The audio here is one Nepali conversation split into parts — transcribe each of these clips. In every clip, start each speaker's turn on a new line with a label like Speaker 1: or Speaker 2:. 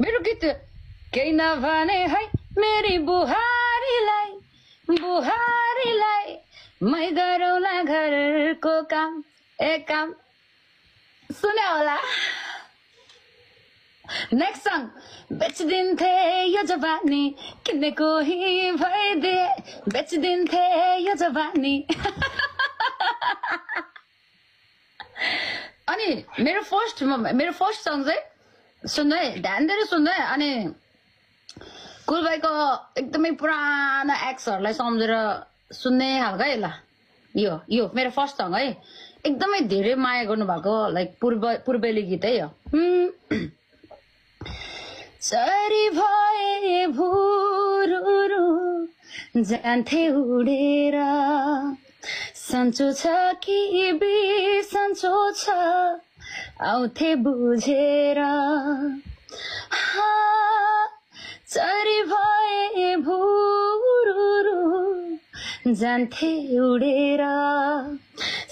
Speaker 1: मेरो गीत केही नभने है मेरी बुहारीलाई मै गरौँला घरको काम काम सुन्यो होला नेक्स्ट सङ बेचिदिन्थे यो जवानी किन्ने कोही भइदिए बेचिदिन्थे यो जवानी अनि मेरो फर्स्ट सङ चाहिँ सुन्नु है ध्यान दिएर सुन्नु है अनि कुल भाइको एकदमै पुरानो एक्सहरूलाई सम्झेर सुन्ने खालको है ल यो मेरो फर्स्ट सङ है एकदमै धेरै माया गर्नुभएको लाइक पूर्वेली गीत है यो चरी भए भुरुरु जान्थे उडेर सन्चो छ कि बिसन्चो छ आउँथे बुझेर चरी भए भुरुरु जान्थे उडेर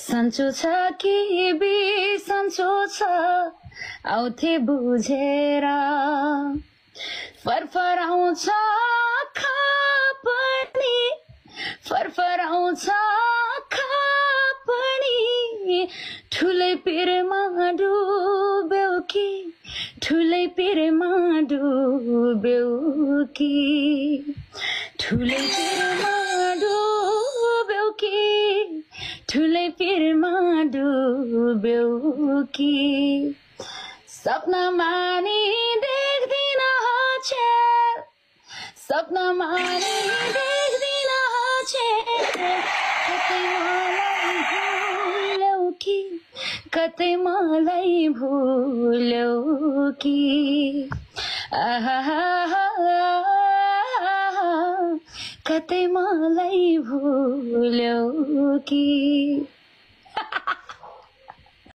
Speaker 1: सन्चो छ कि बिसन्चो छ आउँथे बुझेर फरफराउँछ खापनी फरफराउँछ खापनी ठुलै पिरमा डुब्यौ कि ठुलै पिरमा डुब्यौ कि ठुलै पिरमा डुब्यौ कि ठुलै पिरमा डुब्यौ कि सपनामा नि देख्दिन होछेल सपनामा नि देख्दिन होछेल कतै मलाई भुल्यौ कि कतै मलाई भुल्यौ कि